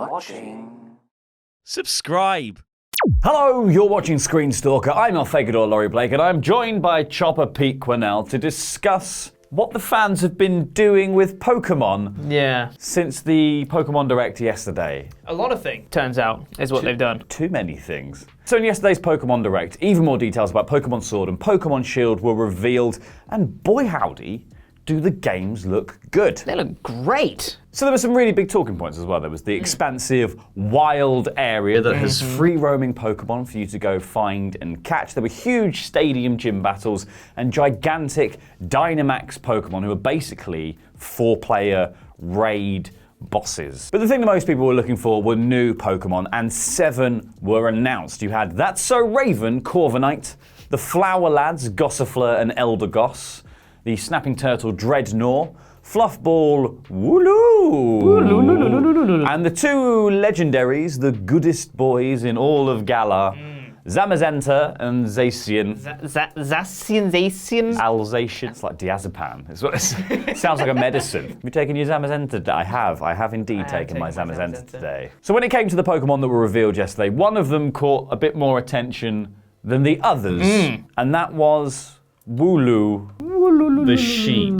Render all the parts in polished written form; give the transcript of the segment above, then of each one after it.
watching. Subscribe. Hello, you're watching ScreenStalker. I'm Laurie Blake, and I'm joined by Chopper Pete Quinnell to discuss what the fans have been doing with Pokemon since the Pokemon Direct yesterday. A lot of things, turns out, is what they've done. Too many things. So in yesterday's Pokemon Direct, even more details about Pokemon Sword and Pokemon Shield were revealed, and boy howdy, do the games look good. They look great. So there were some really big talking points as well. There was the expansive, wild area that has free-roaming Pokemon for you to go find and catch. There were huge stadium gym battles and gigantic Dynamax Pokemon who are basically 4-player raid bosses. But the thing that most people were looking for were new Pokemon, and 7 were announced. You had That's So Raven, Corviknight, the Flower Lads, Gossifleur and Eldegoss, the Snapping Turtle Dreadnought, Fluffball Wooloo, and the 2 legendaries, the goodest boys in all of Galar, Zamazenta and Zacian. Zacian? Alsatian. It's like diazepam. It sounds like a medicine. Have you taken your Zamazenta? I have indeed taken my Zamazenta today. So when it came to the Pokemon that were revealed yesterday, one of them caught a bit more attention than the others, and that was Wooloo, the sheep.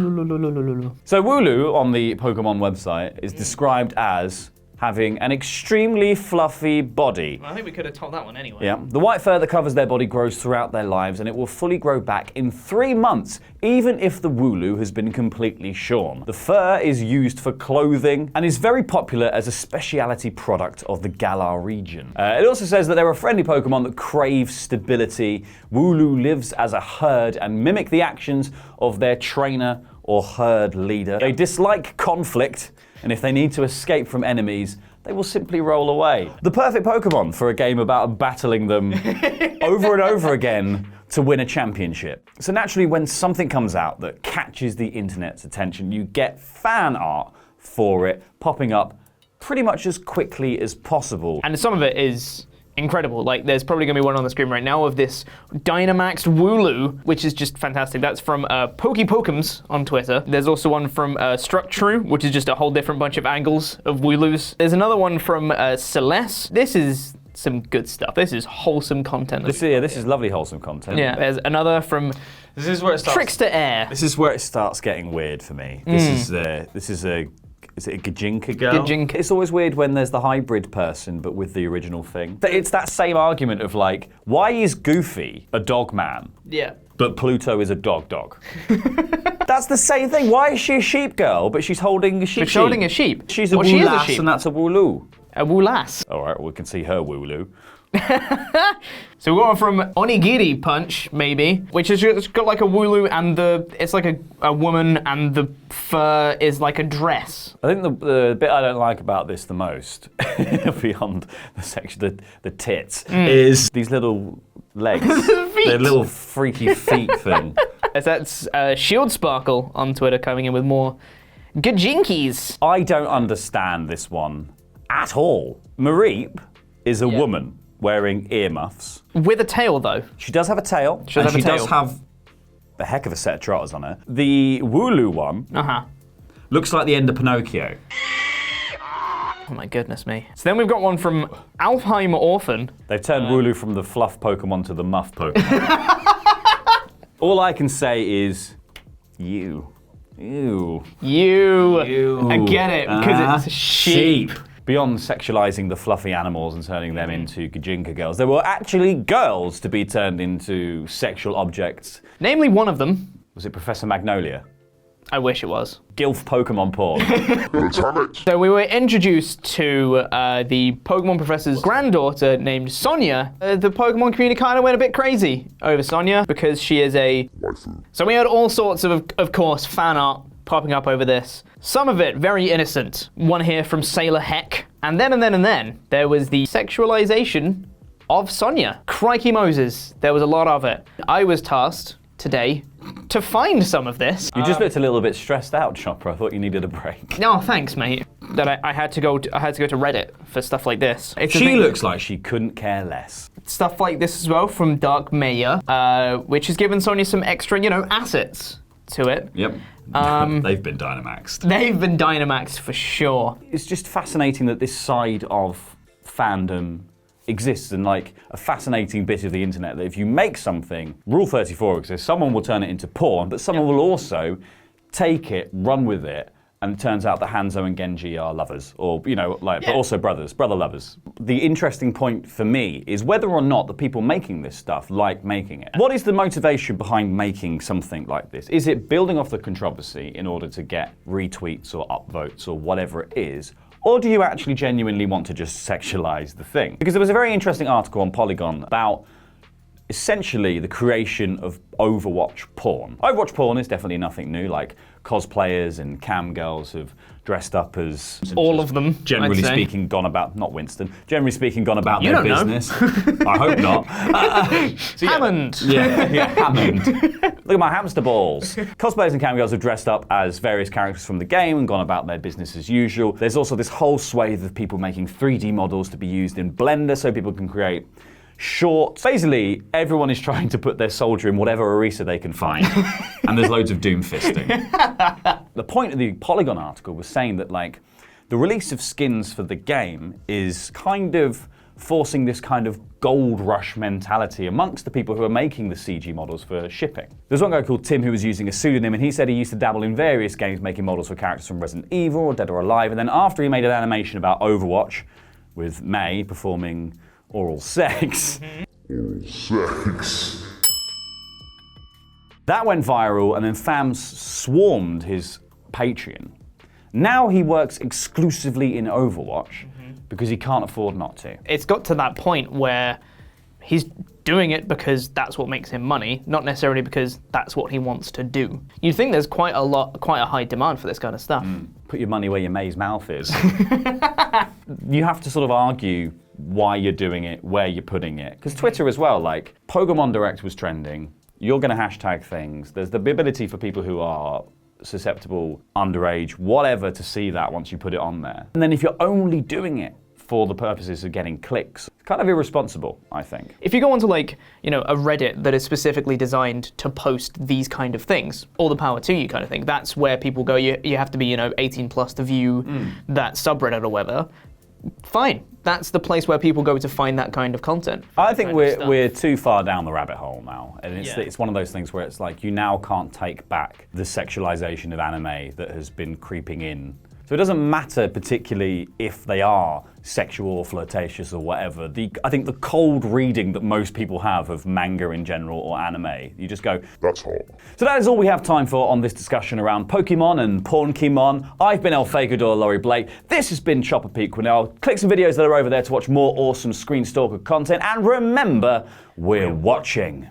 So Wooloo on the Pokemon website is described as having an extremely fluffy body. I think we could have told that one anyway. Yeah. The white fur that covers their body grows throughout their lives, and it will fully grow back in 3 months, even if the Wooloo has been completely shorn. The fur is used for clothing and is very popular as a specialty product of the Galar region. It also says that they're a friendly Pokemon that crave stability. Wooloo lives as a herd and mimic the actions of their trainer or herd leader. They dislike conflict, and if they need to escape from enemies, they will simply roll away. The perfect Pokemon for a game about battling them over and over again to win a championship. So naturally, when something comes out that catches the internet's attention, you get fan art for it popping up pretty much as quickly as possible. And some of it is incredible. Like, there's probably going to be one on the screen right now of this Dynamaxed Wooloo, which is just fantastic. That's from PokePokem's on Twitter. There's also one from Structrue, which is just a whole different bunch of angles of Wooloos. There's another one from Celeste. This is some good stuff. This is wholesome content. This is lovely wholesome content. Yeah, there's another from This is where it starts. Trickster Air. This is where it starts getting weird for me. Is it a Gajinka girl? Gajinka. It's always weird when there's the hybrid person, but with the original thing. It's that same argument of like, why is Goofy a dog man? Yeah. But Pluto is a dog. That's the same thing. Why is she a sheep girl, but she's holding a sheep? She's holding a sheep. She's a Well, she is a Woolass, sheep. and that's a Wooloo. A Woolass. All right, we can see her Wooloo. So we got one from Onigiri Punch, maybe, which is it's got like a Wooloo and it's like a woman and the fur is like a dress. I think the bit I don't like about this the most, beyond the section, the tits, is these little legs. Their little freaky feet thing. That's Shield Sparkle on Twitter coming in with more Gajinkies. I don't understand this one at all. Mareep is a woman wearing earmuffs. With a tail, though. She does have a tail. She does have a heck of a set of trotters on her. The Wooloo one looks like the end of Pinocchio. Oh my goodness me. So then we've got one from Alfheim Orphan. They've turned Wooloo from the fluff Pokemon to the muff Pokemon. All I can say is, you. I get it, because it's sheep. Beyond sexualizing the fluffy animals and turning them into Gajinka girls, there were actually girls to be turned into sexual objects. Namely one of them. Was it Professor Magnolia? I wish it was. Gilf Pokemon porn. So we were introduced to the Pokemon Professor's granddaughter named Sonia. The Pokemon community kind of went a bit crazy over Sonia because she is a waifu. So we had all sorts of course, fan art popping up over this. Some of it very innocent. One here from Sailor Heck. And then, there was the sexualization of Sonia. Crikey Moses, there was a lot of it. I was tasked today to find some of this. You just looked a little bit stressed out, Chopper. I thought you needed a break. No, thanks, mate. That I had to go to Reddit for stuff like this. She looks like she couldn't care less. Stuff like this as well from Dark Mayor, which has given Sonya some extra, assets to it. Yep. They've been Dynamaxed. They've been Dynamaxed for sure. It's just fascinating that this side of fandom exists, and like a fascinating bit of the internet that if you make something, Rule 34 exists, someone will turn it into porn, but someone will also take it, run with it, and it turns out that Hanzo and Genji are lovers, or, you know, like, but also brother lovers. The interesting point for me is whether or not the people making this stuff like making it. What is the motivation behind making something like this? Is it building off the controversy in order to get retweets or upvotes or whatever it is? Or do you actually genuinely want to just sexualize the thing? Because there was a very interesting article on Polygon about essentially the creation of Overwatch porn. Overwatch porn is definitely nothing new, like cosplayers and cam girls have dressed up as... All of them, generally I'd say. speaking, gone about, not Winston, generally speaking, gone about You their don't know. business. I hope not. Hammond! Yeah, Hammond. Look at my hamster balls. Cosplayers and cam girls have dressed up as various characters from the game and gone about their business as usual. There's also this whole swathe of people making 3D models to be used in Blender so people can create shorts. Basically, everyone is trying to put their soldier in whatever Orisa they can find, and there's loads of doom fisting. The point of the Polygon article was saying that, like, the release of skins for the game is kind of forcing this kind of gold rush mentality amongst the people who are making the CG models for shipping. There's one guy called Tim who was using a pseudonym, and he said he used to dabble in various games making models for characters from Resident Evil or Dead or Alive, and then after he made an animation about Overwatch with Mei performing oral sex. Oral sex. That went viral, and then fans swarmed his Patreon. Now he works exclusively in Overwatch because he can't afford not to. It's got to that point where he's doing it because that's what makes him money, not necessarily because that's what he wants to do. You'd think there's quite a high demand for this kind of stuff. Put your money where your May's mouth is. You have to sort of argue why you're doing it, where you're putting it. Because Twitter as well, like, Pokemon Direct was trending. You're going to hashtag things. There's the ability for people who are susceptible, underage, whatever, to see that once you put it on there. And then if you're only doing it for the purposes of getting clicks, it's kind of irresponsible, I think. If you go onto, like, you know, a Reddit that is specifically designed to post these kind of things, all the power to you kind of thing, that's where people go, you have to be, you know, 18 plus to view that subreddit or whatever. Fine. That's the place where people go to find that kind of content. I think we're too far down the rabbit hole now. And it's one of those things where it's like you now can't take back the sexualization of anime that has been creeping in. So it doesn't matter particularly if they are sexual or flirtatious or whatever. I think the cold reading that most people have of manga in general or anime, you just go, That's hot. So that is all we have time for on this discussion around Pokemon and Pornkimon. I've been El Fagador, Laurie Blake. This has been Chopper Pete Quinnell. Click some videos that are over there to watch more awesome ScreenStalker content. And remember, we're watching.